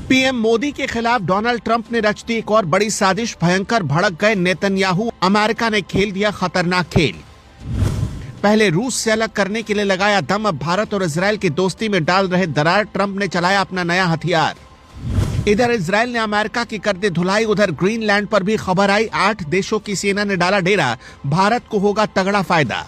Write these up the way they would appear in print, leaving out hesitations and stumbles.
PM Modi के खिलाफ Donald Trump ने रच दी एक और बड़ी साजिश। भयंकर भड़क गए नेतन्याहू। अमेरिका ने खेल दिया खतरनाक खेल। पहले रूस से अलग करने के लिए लगाया दम, अब भारत और इजराइल की दोस्ती में डाल रहे दरार। ट्रंप ने चलाया अपना नया हथियार। इधर इजराइल ने अमेरिका की कर दी धुलाई, उधर ग्रीनलैंड पर भी खबर आई। 8 देशों की सेना ने डाला डेरा, भारत को होगा तगड़ा फायदा।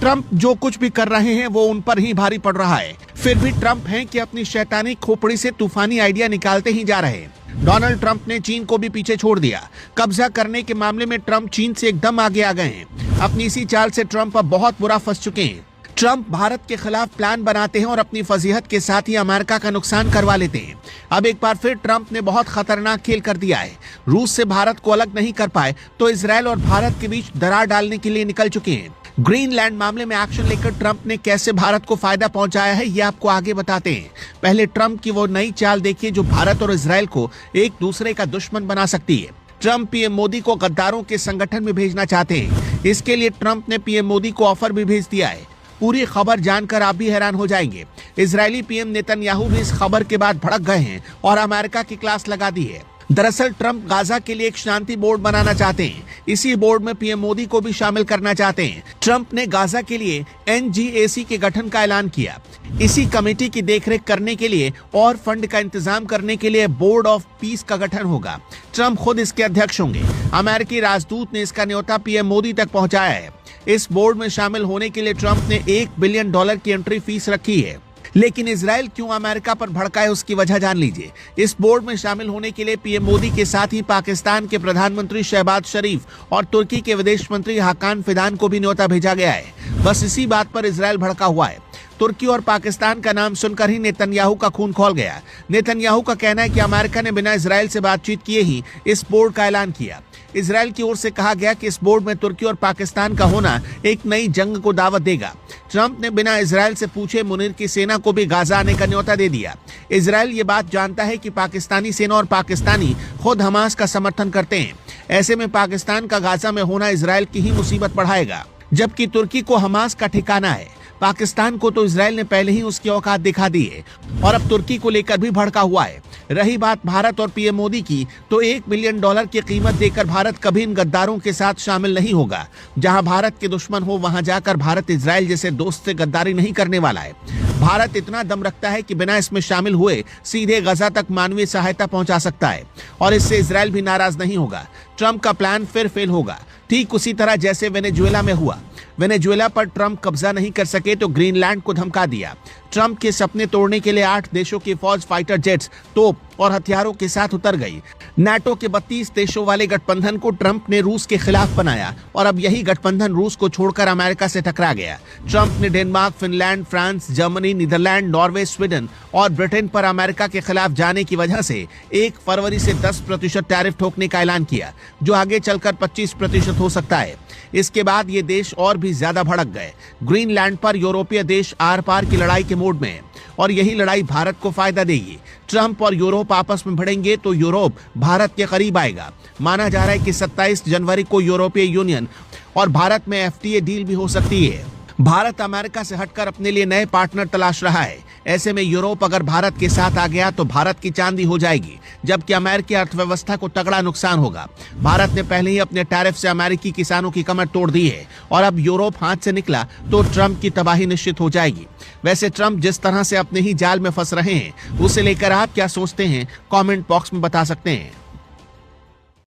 ट्रंप जो कुछ भी कर रहे हैं वो उन पर ही भारी पड़ रहा है। फिर भी ट्रंप हैं कि अपनी शैतानी खोपड़ी से तूफानी आइडिया निकालते ही जा रहे हैं। डोनाल्ड ट्रंप ने चीन को भी पीछे छोड़ दिया। कब्जा करने के मामले में ट्रंप चीन से एकदम आगे आ गए हैं। अपनी इसी चाल से ट्रंप अब बहुत बुरा फंस चुके हैं। ट्रंप भारत के खिलाफ प्लान बनाते हैं और अपनी फजीहत के साथ ही अमेरिका का नुकसान करवा लेते हैं। अब एक बार फिर ट्रंप ने बहुत खतरनाक खेल कर दिया है। रूस से भारत को अलग नहीं कर पाए तो इजराइल और भारत के बीच दरार डालने के लिए निकल चुके हैं। ग्रीनलैंड मामले में एक्शन लेकर ट्रंप ने कैसे भारत को फायदा पहुंचाया है ये आपको आगे बताते हैं। पहले ट्रंप की वो नई चाल देखिए जो भारत और इजराइल को एक दूसरे का दुश्मन बना सकती है। ट्रंप पीएम मोदी को गद्दारों के संगठन में भेजना चाहते हैं। इसके लिए ट्रंप ने पीएम मोदी को ऑफर भी भेज दिया है। पूरी खबर जानकर आप भी हैरान हो जाएंगे। इजरायली पीएम नेतन्याहू भी इस खबर के बाद भड़क गए हैं और अमेरिका की क्लास लगा दी है। दरअसल ट्रंप गाजा के लिए एक शांति बोर्ड बनाना चाहते हैं। इसी बोर्ड में पीएम मोदी को भी शामिल करना चाहते हैं। ट्रंप ने गाजा के लिए NGAC के गठन का ऐलान किया। इसी कमेटी की देखरेख करने के लिए और फंड का इंतजाम करने के लिए बोर्ड ऑफ पीस का गठन होगा। ट्रंप खुद इसके अध्यक्ष होंगे। अमेरिकी राजदूत ने इसका न्योता पीएम मोदी तक पहुंचाया है। इस बोर्ड में शामिल होने के लिए ट्रंप ने $1 बिलियन की एंट्री फीस रखी है। लेकिन इजराइल क्यों अमेरिका पर भड़का है उसकी वजह जान लीजिए। इस बोर्ड में शामिल होने के लिए पीएम मोदी के साथ ही पाकिस्तान के प्रधानमंत्री शहबाज शरीफ और तुर्की के विदेश मंत्री हाकान फिदान को भी न्योता भेजा गया है। बस इसी बात पर इजराइल भड़का हुआ है। तुर्की और पाकिस्तान का नाम सुनकर ही नेतन्याहू का खून खौल गया। नेतन्याहू का कहना है कि अमेरिका ने बिना इजराइल से बातचीत किए ही इस बोर्ड का ऐलान किया। इजराइल की ओर से कहा गया कि इस बोर्ड में तुर्की और पाकिस्तान का होना एक नई जंग को दावत देगा। ट्रंप ने बिना इजराइल से पूछे मुनीर की सेना को भी गाजा आने का न्योता दे दिया। इजराइल ये बात जानता है कि पाकिस्तानी सेना और पाकिस्तानी खुद हमास का समर्थन करते हैं। ऐसे में पाकिस्तान का गाजा में होना इजराइल की ही मुसीबत बढ़ाएगा, जबकि तुर्की को हमास का ठिकाना है। पाकिस्तान को तो इजराइल ने पहले ही उसकी औकात दिखा दी है और अब तुर्की को लेकर भी भड़का हुआ है। रही बात भारत और पीएम मोदी की, तो $1 बिलियन की कीमत देकर भारत कभी इन गद्दारों के साथ शामिल नहीं होगा। जहां भारत के दुश्मन हो वहां जाकर भारत इजराइल जैसे दोस्त से गद्दारी नहीं करने वाला है। भारत इतना दम रखता है कि बिना इसमें शामिल हुए सीधे गजा तक मानवीय सहायता पहुंचा सकता है और इससे इजराइल भी नाराज नहीं होगा। ट्रंप का प्लान फिर फेल होगा, ठीक उसी तरह जैसे वेनेजुएला में हुआ। वेनेजुएला पर ट्रंप कब्जा नहीं कर सके तो ग्रीनलैंड को धमका दिया। ट्रंप के सपने तोड़ने के लिए 8 देशों की फौज फाइटर जेट्स, तोप और हथियारों के साथ उतर गई। नाटो के 32 देशों वाले गठबंधन को ट्रंप ने रूस के खिलाफ बनाया और अब यही गठबंधन रूस को छोड़कर अमेरिका से टकरा गया। ट्रंप ने Denmark, Finland, France, Germany, Netherland, Norway, Sweden और ब्रिटेन पर अमेरिका के खिलाफ जाने की वजह से 1 फरवरी से 10% टैरिफ ठोकने का ऐलान किया, जो आगे चलकर 25% हो सकता है। इसके बाद ये देश और भी ज्यादा भड़क गए। ग्रीनलैंड पर यूरोपीय देश आर पार की लड़ाई के मूड में है और यही लड़ाई भारत को फायदा देगी। ट्रंप और यूरोप आपस में भिड़ेंगे तो यूरोप भारत के करीब आएगा। माना जा रहा है कि 27 जनवरी को यूरोपीय यूनियन और भारत में FTA डील भी हो सकती है। भारत अमेरिका से हटकर अपने लिए नए पार्टनर तलाश रहा है। ऐसे में यूरोप अगर भारत के साथ आ गया तो भारत की चांदी हो जाएगी, जबकि अमेरिकी अर्थव्यवस्था को तगड़ा नुकसान होगा। भारत ने पहले ही अपने टैरिफ से अमेरिकी किसानों की कमर तोड़ दी है और अब यूरोप हाथ से निकला तो ट्रंप की तबाही निश्चित हो जाएगी। वैसे ट्रंप जिस तरह से अपने ही जाल में फंस रहे हैं, उसे लेकर आप क्या सोचते हैं, कमेंट बॉक्स में बता सकते हैं।